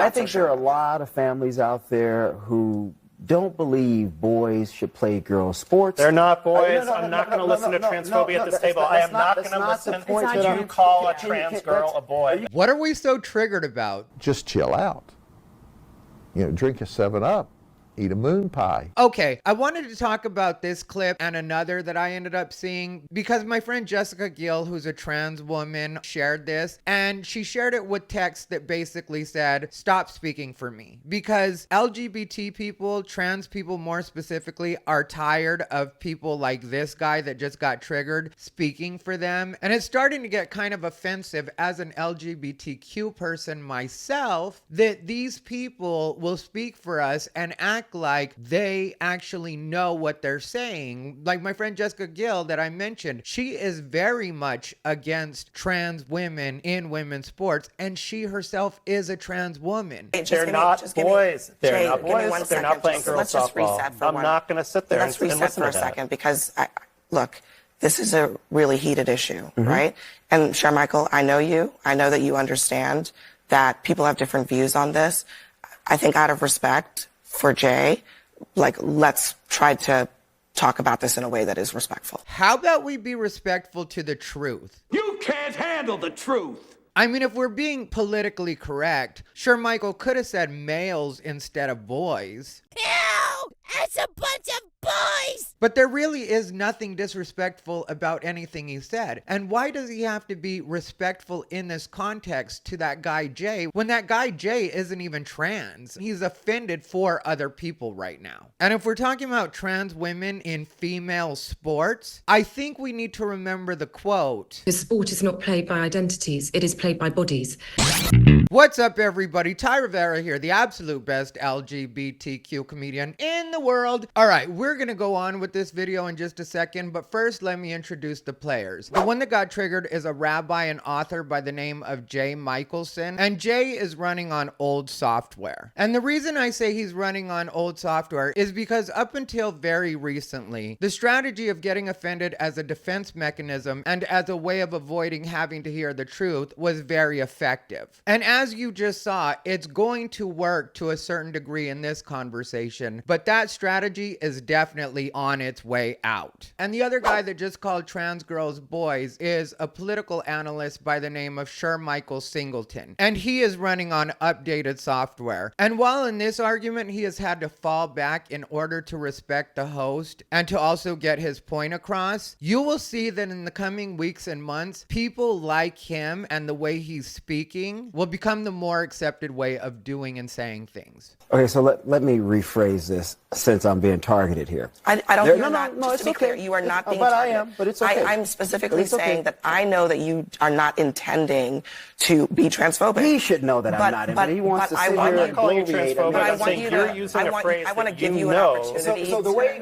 I think there are a lot of families out there who don't believe boys should play girls' sports. They're not boys. I'm not going to listen to transphobia at this table. I am not going to listen to you call a trans girl a boy. What are we so triggered about? Just chill out. You know, drink a 7-Up. Eat a moon pie. Okay, I wanted to talk about this clip and another that I ended up seeing because my friend Jessica Gill, who's a trans woman, shared this, and she shared it with text that basically said, stop speaking for me. Because LGBT people, trans people more specifically, are tired of people like this guy that just got triggered speaking for them. And it's starting to get kind of offensive as an LGBTQ person myself that these people will speak for us and act like they actually know what they're saying. Like my friend Jessica Gill that I mentioned, she is very much against trans women in women's sports, and she herself is a trans woman. They're not boys. They're not boys. They're not playing girls softball. I'm not going to sit there and listen to that. Let's reset for a second because, look, this is a really heated issue, right? And Shermichael, I know you. I know that you understand that people have different views on this. I think out of respect for Jay, like, let's try to talk about this in a way that is respectful. How about we be respectful to the truth? You can't handle the truth. I mean, if we're being politically correct, Shermichael could have said males instead of boys. Ew! It's a bunch of boys! But there really is nothing disrespectful about anything he said. And why does he have to be respectful in this context to that guy Jay when that guy Jay isn't even trans? He's offended for other people right now. And if we're talking about trans women in female sports, I think we need to remember the quote. The sport is not played by identities, it is played by bodies. What's up, everybody? Ty Rivera here, the absolute best LGBTQ comedian in the world. All right, we're gonna go on with this video in just a second, but first let me introduce the players. The one that got triggered is a rabbi and author by the name of Jay Michaelson, and Jay is running on old software. And the reason I say he's running on old software is because up until very recently, the strategy of getting offended as a defense mechanism and as a way of avoiding having to hear the truth was very effective. And as you just saw, it's going to work to a certain degree in this conversation, but that strategy is definitely on its way out. And the other guy that just called trans girls boys is a political analyst by the name of Shermichael Singleton, and he is running on updated software. And while in this argument he has had to fall back in order to respect the host and to also get his point across, you will see that in the coming weeks and months, people like him and the way he's speaking will become the more accepted way of doing and saying things. Okay, so let me rephrase this since I'm being targeted here. I don't. Just to be clear, you are not being but targeted. I am. But it's okay. I'm specifically saying that I know that you are not intending to be transphobic. He should know that I'm not. But he wants to sit here and bloviate. I'm saying you're using a phrase I want to that give you you an know. opportunity. So the way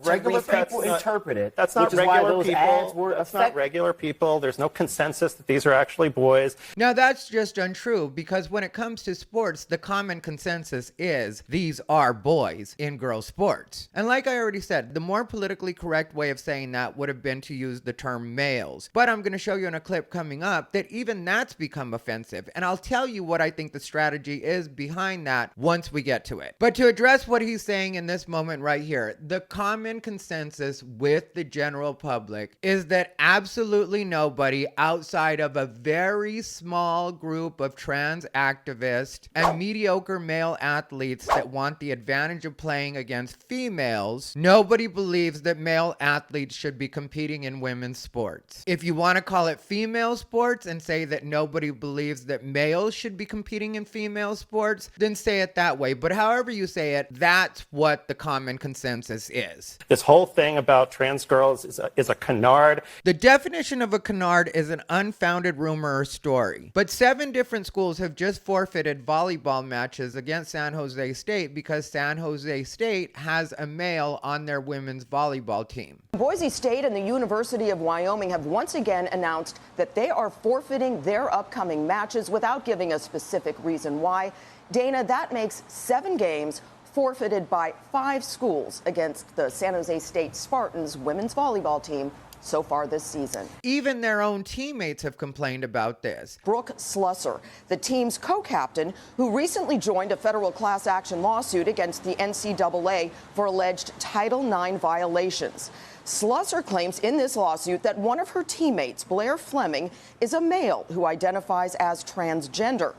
regular people interpret it, that's not which is why regular those people. ads were That's not regular people. There's no consensus that these are actually boys. Now that's just untrue, because when it comes to sports, the common consensus is these are boys in girls' sports. And like I already said, the more politically correct way of saying that would have been to use the term males. But I'm going to show you in a clip coming up that even that's become offensive. And I'll tell you what I think the strategy is behind that once we get to it. But to address what he's saying in this moment right here, the common consensus with the general public is that absolutely nobody outside of a very small group of trans activists and mediocre male athletes that want the advantage of playing against females, nobody believes that male athletes should be competing in women's sports. If you want to call it female sports and say that nobody believes that males should be competing in female sports, then say it that way. But however you say it, that's what the common consensus is. This whole thing about trans girls is a canard. The definition of a canard is an unfounded rumor or story. But 7 different schools have just forfeited volleyball matches against San Jose State because San Jose State has a male on their women's volleyball team. Boise State and the University of Wyoming have once again announced that they are forfeiting their upcoming matches without giving a specific reason why. Dana, that makes 7 games forfeited by 5 schools against the San Jose State Spartans women's volleyball team so far this season. Even their own teammates have complained about this. Brooke Slusser, the team's co-captain, who recently joined a federal class action lawsuit against the NCAA for alleged Title IX violations. Slusser claims in this lawsuit that one of her teammates, Blair Fleming, is a male who identifies as transgender.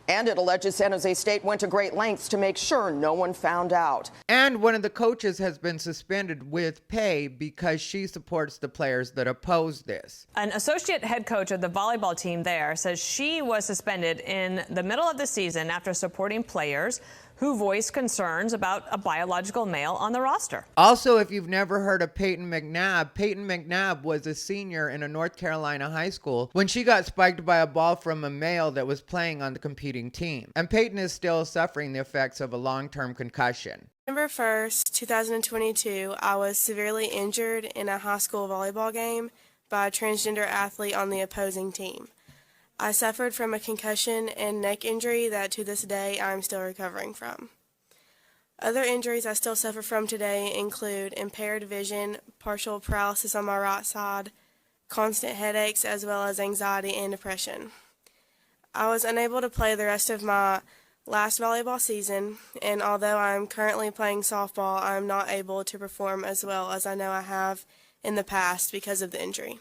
And it alleges San Jose State went to great lengths to make sure no one found out. And one of the coaches has been suspended with pay because she supports the players that oppose this. An associate head coach of the volleyball team there says she was suspended in the middle of the season after supporting players who voiced concerns about a biological male on the roster. Also, if you've never heard of Peyton McNabb was a senior in a North Carolina high school when she got spiked by a ball from a male that was playing on the competing team. And Peyton is still suffering the effects of a long-term concussion. November 1st, 2022, I was severely injured in a high school volleyball game by a transgender athlete on the opposing team. I suffered from a concussion and neck injury that to this day I'm still recovering from. Other injuries I still suffer from today include impaired vision, partial paralysis on my right side, constant headaches, as well as anxiety and depression. I was unable to play the rest of my last volleyball season, and although I am currently playing softball, I am not able to perform as well as I know I have in the past because of the injury.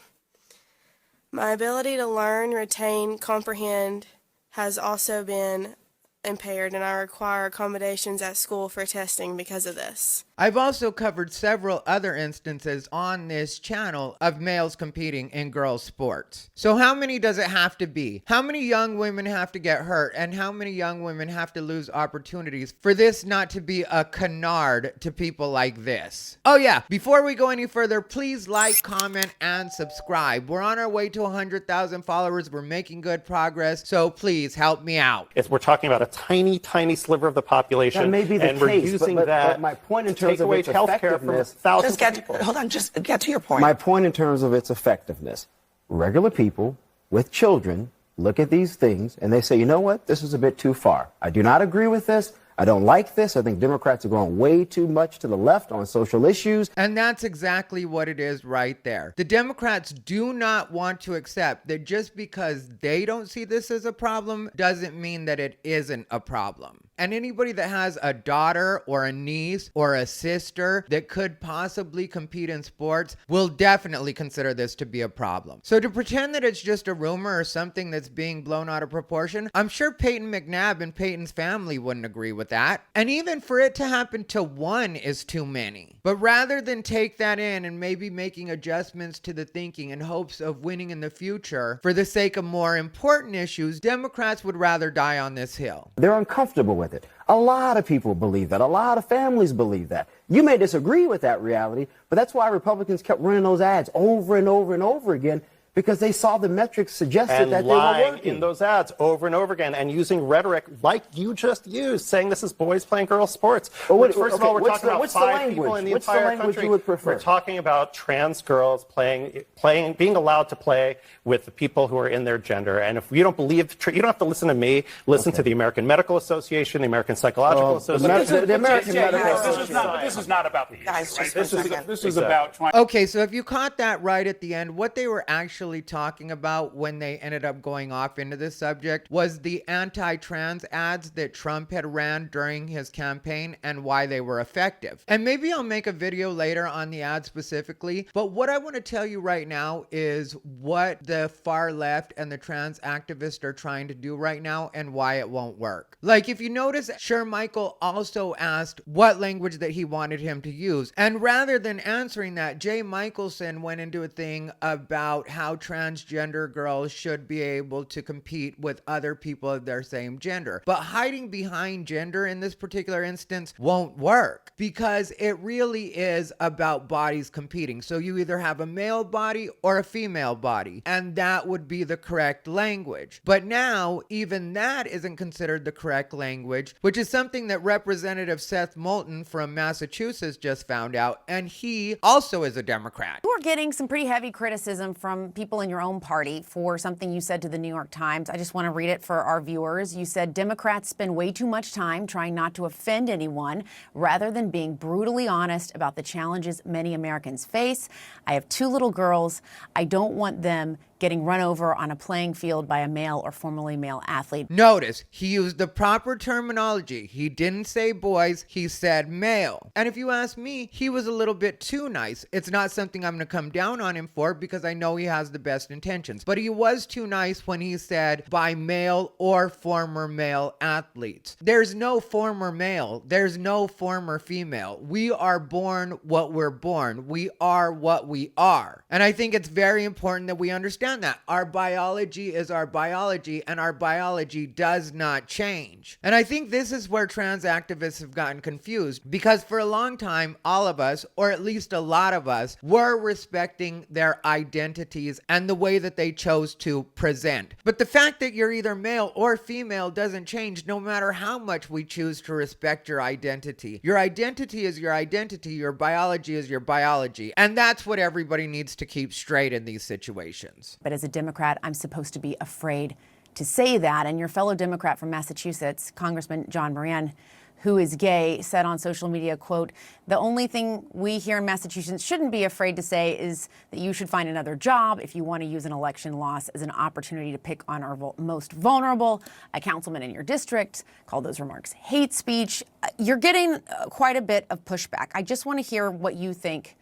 My ability to learn, retain, comprehend has also been impaired, and I require accommodations at school for testing because of this. I've also covered several other instances on this channel of males competing in girls' sports. So how many does it have to be? How many young women have to get hurt? And how many young women have to lose opportunities for this not to be a canard to people like this? Oh yeah, before we go any further, please like, comment, and subscribe. We're on our way to 100,000 followers. We're making good progress, so please help me out. We're talking about a tiny, tiny sliver of the population. That may be the and case, we're using that my point in to terms take of away its healthcare from effectiveness. thousands of people. Hold on, just get to your point. My point in terms of its effectiveness. Regular people with children look at these things and they say, you know what, this is a bit too far. I do not agree with this. I don't like this. I think Democrats are going way too much to the left on social issues. And that's exactly what it is right there. The Democrats do not want to accept that just because they don't see this as a problem doesn't mean that it isn't a problem. And anybody that has a daughter or a niece or a sister that could possibly compete in sports will definitely consider this to be a problem. So to pretend that it's just a rumor or something that's being blown out of proportion, I'm sure Peyton McNabb and Peyton's family wouldn't agree with that. And even for it to happen to one is too many. But rather than take that in and maybe making adjustments to the thinking in hopes of winning in the future for the sake of more important issues, Democrats would rather die on this hill. They're uncomfortable with it. A lot of people believe that. A lot of families believe that. You may disagree with that reality, but that's why Republicans kept running those ads over and over and over again, because they saw the metrics suggested that they were lying working. in those ads over and over again and using rhetoric like you just used, saying this is boys playing girls sports. Well, First of all, we're talking about what's the 5 language? people in the What's the entire language country. you would prefer? We're talking about trans girls being allowed to play with the people who are in their gender. And if you don't believe, you don't have to listen to me. Listen to the American Medical Association, the American Psychological Association. The American Medical Association. This is not about the Guys, right? just This is about trying. Okay, so if you caught that right at the end, what they were actually talking about when they ended up going off into this subject was the anti-trans ads that Trump had ran during his campaign and why they were effective. And maybe I'll make a video later on the ad specifically, but what I want to tell you right now is what the far left and the trans activists are trying to do right now and why it won't work. Like, if you notice, Shermichael also asked what language that he wanted him to use, and rather than answering that, Jay Michaelson went into a thing about how transgender girls should be able to compete with other people of their same gender. But hiding behind gender in this particular instance won't work, because it really is about bodies competing. So you either have a male body or a female body, and that would be the correct language. But now even that isn't considered the correct language, which is something that Representative Seth Moulton from Massachusetts just found out, and he also is a Democrat. We're getting some pretty heavy criticism from people people in your own party for something you said to the New York Times. I just want to read it for our viewers. You said, Democrats spend way too much time trying not to offend anyone rather than being brutally honest about the challenges many Americans face. I have 2 little girls. I don't want them getting run over on a playing field by a male or formerly male athlete. Notice, he used the proper terminology. He didn't say boys, he said male. And if you ask me, he was a little bit too nice. It's not something I'm going to come down on him for because I know he has the best intentions. But he was too nice when he said by male or former male athletes. There's no former male. There's no former female. We are born what we're born. We are what we are. And I think it's very important that we understand that our biology is our biology and our biology does not change. And I think this is where trans activists have gotten confused because for a long time, all of us, or at least a lot of us, were respecting their identities and the way that they chose to present. But the fact that you're either male or female doesn't change no matter how much we choose to respect your identity. Your identity is your identity. Your biology is your biology. And that's what everybody needs to keep straight in these situations. But as a Democrat, I'm supposed to be afraid to say that. And your fellow Democrat from Massachusetts, Congressman John Moran, who is gay, said on social media, quote, the only thing we here in Massachusetts shouldn't be afraid to say is that you should find another job if you want to use an election loss as an opportunity to pick on our most vulnerable. A councilman in your district called those remarks hate speech. You're getting quite a bit of pushback. I just want to hear what you think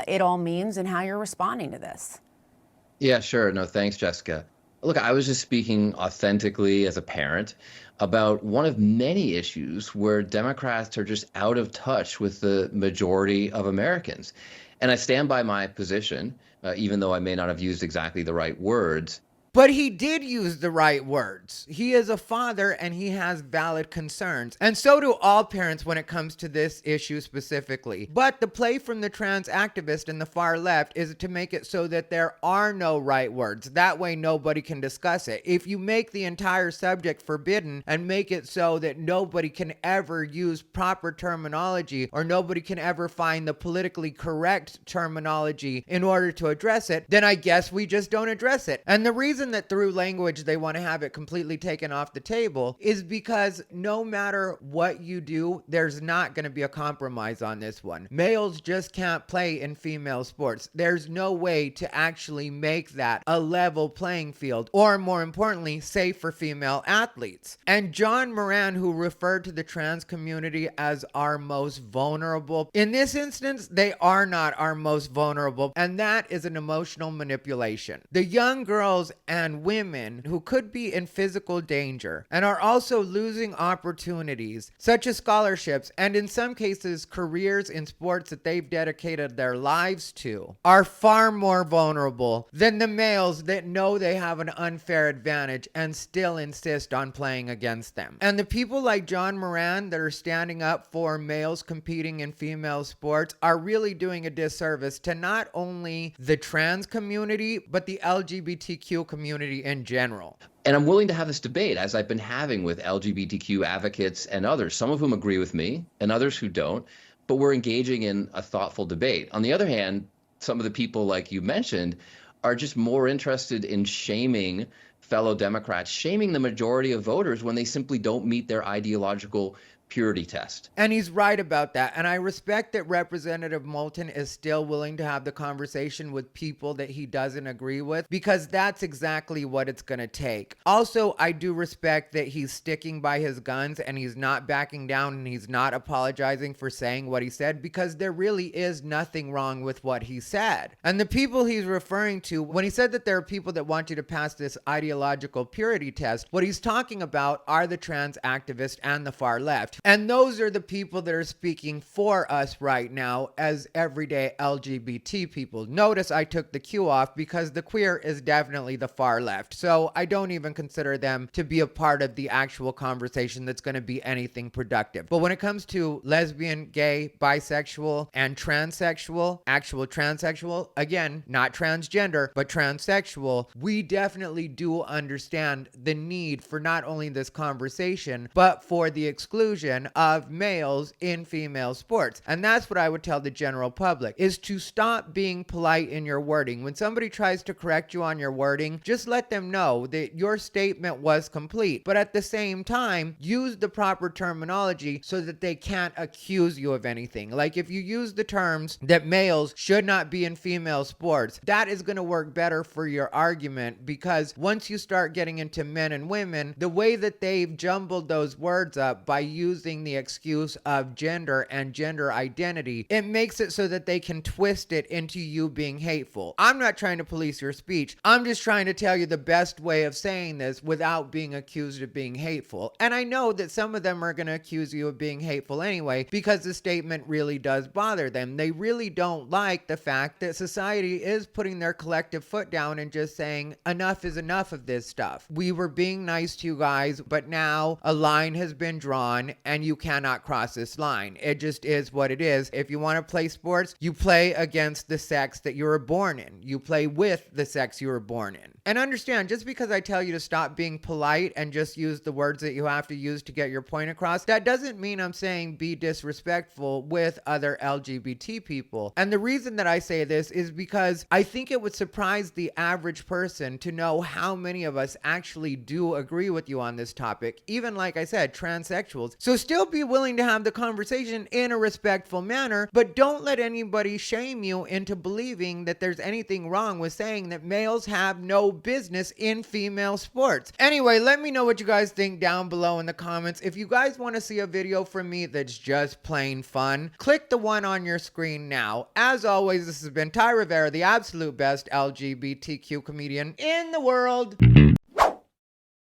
it all means and how you're responding to this. Yeah, sure. No, thanks, Jessica. Look, I was just speaking authentically as a parent about one of many issues where Democrats are just out of touch with the majority of Americans. And I stand by my position, even though I may not have used exactly the right words. But he did use the right words. He is a father and he has valid concerns. And so do all parents when it comes to this issue specifically. But the play from the trans activist in the far left is to make it so that there are no right words. That way nobody can discuss it. If you make the entire subject forbidden and make it so that nobody can ever use proper terminology or nobody can ever find the politically correct terminology in order to address it, then I guess we just don't address it. And the reason that through language they want to have it completely taken off the table is because no matter what you do, there's not going to be a compromise on this one. Males just can't play in female sports. There's no way to actually make that a level playing field, or more importantly, safe for female athletes. And John Moran, who referred to the trans community as our most vulnerable, in this instance, they are not our most vulnerable, and that is an emotional manipulation. The young girls and women who could be in physical danger and are also losing opportunities such as scholarships and in some cases careers in sports that they've dedicated their lives to are far more vulnerable than the males that know they have an unfair advantage and still insist on playing against them. And the people like John Moran that are standing up for males competing in female sports are really doing a disservice to not only the trans community but the LGBTQ community in general. And I'm willing to have this debate, as I've been having with LGBTQ advocates and others, some of whom agree with me and others who don't, but we're engaging in a thoughtful debate. On the other hand, some of the people like you mentioned are just more interested in shaming fellow Democrats, shaming the majority of voters when they simply don't meet their ideological purity test. And he's right about that. And I respect that Representative Moulton is still willing to have the conversation with people that he doesn't agree with, because that's exactly what it's going to take. Also, I do respect that he's sticking by his guns and he's not backing down and he's not apologizing for saying what he said, because there really is nothing wrong with what he said. And the people he's referring to, when he said that there are people that want you to pass this ideological purity test, what he's talking about are the trans activists and the far left. And those are the people that are speaking for us right now as everyday LGBT people. Notice I took the Q off because the queer is definitely the far left. So I don't even consider them to be a part of the actual conversation that's going to be anything productive. But when it comes to lesbian, gay, bisexual, and transsexual, actual transsexual, again, not transgender, but transsexual, we definitely do understand the need for not only this conversation, but for the exclusion inclusion of males in female sports. And that's what I would tell the general public, is to stop being polite in your wording. When somebody tries to correct you on your wording, just let them know that your statement was complete. But at the same time, use the proper terminology so that they can't accuse you of anything. Like if you use the terms that males should not be in female sports, that is going to work better for your argument, because once you start getting into men and women, the way that they've jumbled those words up by using the excuse of gender and gender identity, it makes it so that they can twist it into you being hateful. I'm not trying to police your speech. I'm just trying to tell you the best way of saying this without being accused of being hateful. And I know that some of them are going to accuse you of being hateful anyway, because the statement really does bother them. They really don't like the fact that society is putting their collective foot down and just saying enough is enough of this stuff. We were being nice to you guys, but now a line has been drawn and you cannot cross this line. It just is what it is. If you want to play sports, you play against the sex that you were born in. You play with the sex you were born in. And understand, just because I tell you to stop being polite and just use the words that you have to use to get your point across, that doesn't mean I'm saying be disrespectful with other LGBT people. And the reason that I say this is because I think it would surprise the average person to know how many of us actually do agree with you on this topic, even like I said, transsexuals. So still be willing to have the conversation in a respectful manner, but don't let anybody shame you into believing that there's anything wrong with saying that males have no business in female sports. Anyway, let me know what you guys think down below in the comments. If you guys want to see a video from me that's just plain fun, click the one on your screen now. As always, this has been Ty Rivera, the absolute best LGBTQ comedian in the world.